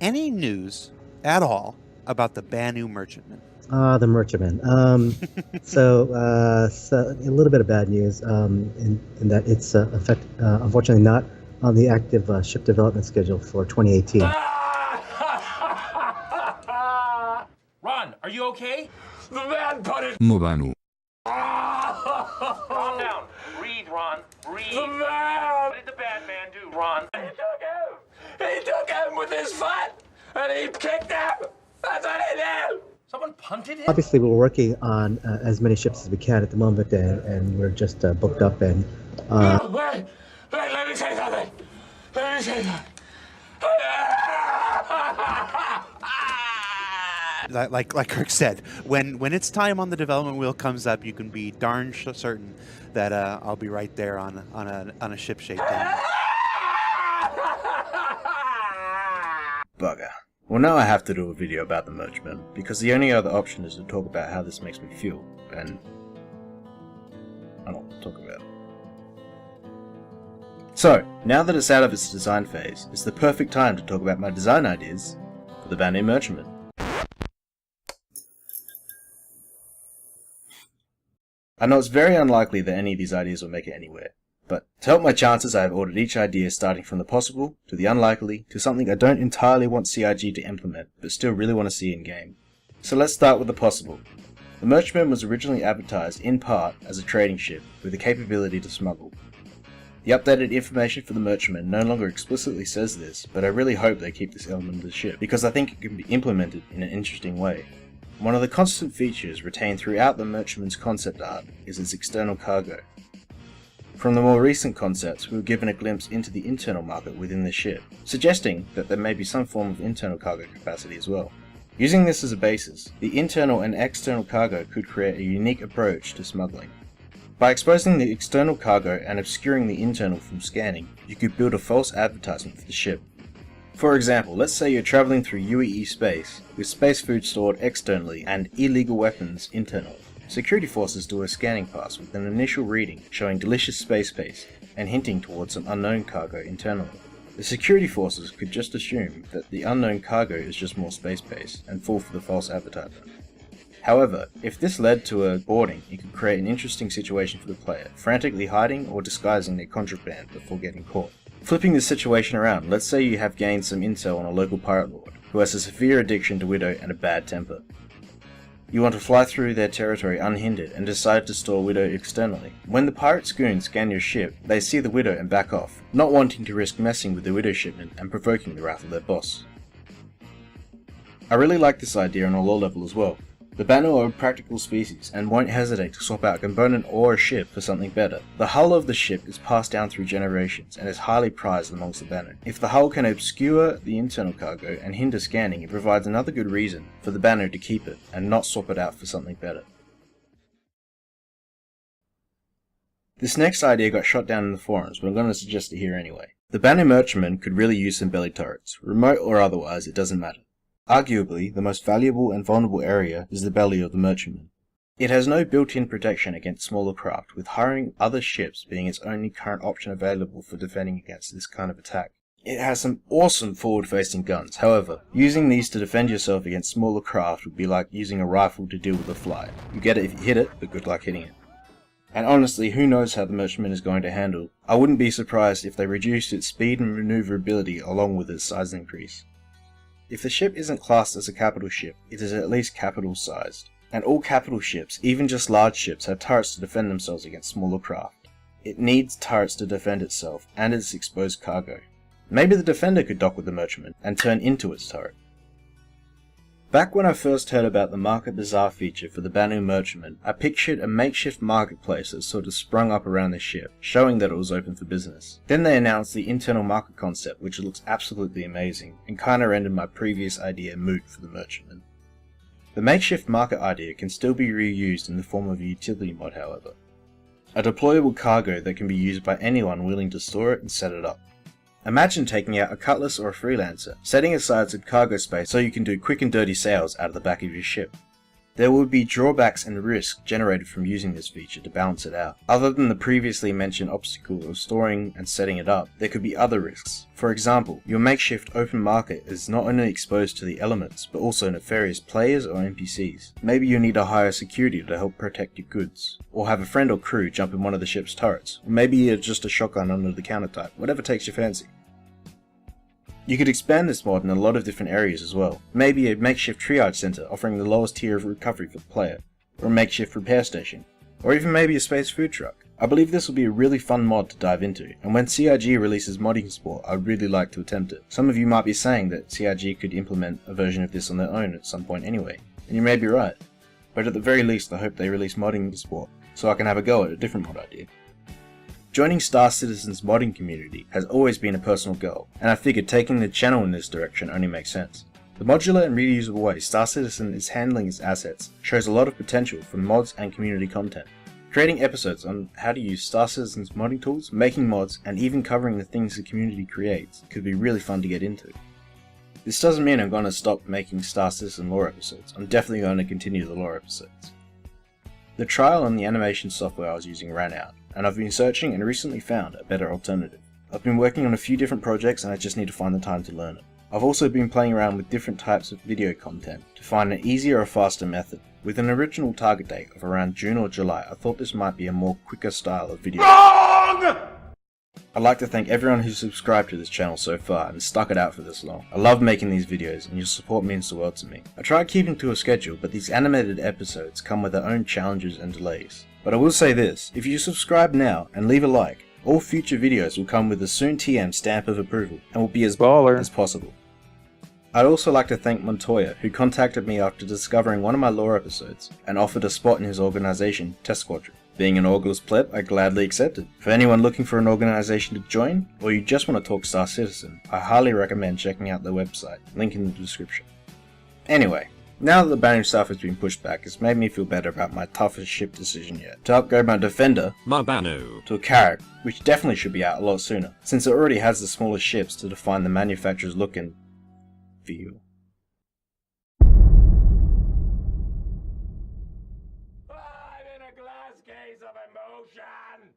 any news at all about the Banu merchantman? The Merchantman. So a little bit of bad news in that it's unfortunately not on the active ship development schedule for 2018. Ron, are you okay? The man put it. Muh Banu. Calm down. Breathe, Ron. Breathe. The man. What did the bad man do, Ron? He took him. He took him with his foot, and he kicked him. That's what he did. Someone punted him? Obviously, we're working on as many ships as we can at the moment, and we're just booked up. And No, wait, let me say something. Let me say something. Like Kirk said, when its time on the development wheel comes up, you can be darn certain that I'll be right there on a ship shaped down. Bugger. Well, now I have to do a video about the merchantman, because the only other option is to talk about how this makes me feel, and I don't want to talk about it. So, now that it's out of its design phase, it's the perfect time to talk about my design ideas for the Banu merchantman. I know it's very unlikely that any of these ideas will make it anywhere, but to help my chances I have ordered each idea starting from the possible, to the unlikely, to something I don't entirely want CIG to implement, but still really want to see in game. So let's start with the possible. The merchantman was originally advertised in part as a trading ship with the capability to smuggle. The updated information for the merchantman no longer explicitly says this, but I really hope they keep this element of the ship, because I think it can be implemented in an interesting way. One of the constant features retained throughout the merchantman's concept art is its external cargo. From the more recent concepts, we were given a glimpse into the internal market within the ship, suggesting that there may be some form of internal cargo capacity as well. Using this as a basis, the internal and external cargo could create a unique approach to smuggling. By exposing the external cargo and obscuring the internal from scanning, you could build a false advertisement for the ship. For example, let's say you're traveling through UEE space, with space food stored externally and illegal weapons internally. Security forces do a scanning pass with an initial reading showing delicious space pace and hinting towards some unknown cargo internally. The security forces could just assume that the unknown cargo is just more space pace and fall for the false advertisement. However, if this led to a boarding, it could create an interesting situation for the player, frantically hiding or disguising their contraband before getting caught. Flipping this situation around, let's say you have gained some intel on a local pirate lord, who has a severe addiction to Widow and a bad temper. You want to fly through their territory unhindered and decide to store Widow externally. When the pirate's goons scan your ship, they see the Widow and back off, not wanting to risk messing with the Widow shipment and provoking the wrath of their boss. I really like this idea on a lore level as well. The Banu are a practical species and won't hesitate to swap out a component or a ship for something better. The hull of the ship is passed down through generations and is highly prized amongst the Banu. If the hull can obscure the internal cargo and hinder scanning, it provides another good reason for the Banu to keep it and not swap it out for something better. This next idea got shot down in the forums, but I'm going to suggest it here anyway. The Banu merchantman could really use some belly turrets. Remote or otherwise, it doesn't matter. Arguably, the most valuable and vulnerable area is the belly of the merchantman. It has no built-in protection against smaller craft, with hiring other ships being its only current option available for defending against this kind of attack. It has some awesome forward-facing guns, however, using these to defend yourself against smaller craft would be like using a rifle to deal with a fly. You get it if you hit it, but good luck hitting it. And honestly, who knows how the merchantman is going to handle. I wouldn't be surprised if they reduced its speed and maneuverability along with its size increase. If the ship isn't classed as a capital ship, it is at least capital sized. And all capital ships, even just large ships, have turrets to defend themselves against smaller craft. It needs turrets to defend itself and its exposed cargo. Maybe the defender could dock with the merchantman and turn into its turret. Back when I first heard about the Market Bazaar feature for the Banu merchantman, I pictured a makeshift marketplace that sort of sprung up around the ship, showing that it was open for business. Then they announced the internal market concept, which looks absolutely amazing, and kinda rendered my previous idea moot for the merchantman. The makeshift market idea can still be reused in the form of a utility mod, however. A deployable cargo that can be used by anyone willing to store it and set it up. Imagine taking out a cutlass or a freelancer, setting aside some cargo space so you can do quick and dirty sales out of the back of your ship. There would be drawbacks and risk generated from using this feature to balance it out. Other than the previously mentioned obstacle of storing and setting it up, there could be other risks. For example, your makeshift open market is not only exposed to the elements, but also nefarious players or NPCs. Maybe you need to hire security to help protect your goods, or have a friend or crew jump in one of the ship's turrets, or maybe you're just a shotgun under the counter type, whatever takes your fancy. You could expand this mod in a lot of different areas as well. Maybe a makeshift triage center offering the lowest tier of recovery for the player, or a makeshift repair station, or even maybe a space food truck. I believe this will be a really fun mod to dive into, and when CIG releases modding support, I'd really like to attempt it. Some of you might be saying that CIG could implement a version of this on their own at some point anyway, and you may be right. But at the very least I hope they release modding support, so I can have a go at a different mod idea. Joining Star Citizen's modding community has always been a personal goal, and I figured taking the channel in this direction only makes sense. The modular and reusable way Star Citizen is handling its assets shows a lot of potential for mods and community content. Creating episodes on how to use Star Citizen's modding tools, making mods, and even covering the things the community creates could be really fun to get into. This doesn't mean I'm going to stop making Star Citizen lore episodes, I'm definitely going to continue the lore episodes. The trial on the animation software I was using ran out, and I've been searching and recently found a better alternative. I've been working on a few different projects and I just need to find the time to learn it. I've also been playing around with different types of video content to find an easier or faster method. With an original target date of around June or July, I thought this might be a more quicker style of video. Wrong! I'd like to thank everyone who's subscribed to this channel so far and stuck it out for this long. I love making these videos and your support means the world to me. I tried keeping to a schedule, but these animated episodes come with their own challenges and delays. But I will say this, if you subscribe now and leave a like, all future videos will come with a soon TM stamp of approval and will be as baller as possible. I'd also like to thank Montoya, who contacted me after discovering one of my lore episodes and offered a spot in his organization, Test Squadron. Being an Augurless pleb, I gladly accepted. For anyone looking for an organization to join, or you just want to talk Star Citizen, I highly recommend checking out their website, link in the description. Anyway, now that the Banu stuff has been pushed back, it's made me feel better about my toughest ship decision yet, to upgrade my Defender Muh Banu to a Carrack, which definitely should be out a lot sooner, since it already has the smallest ships to define the manufacturer's look and feel. I'm in a glass case of emotion!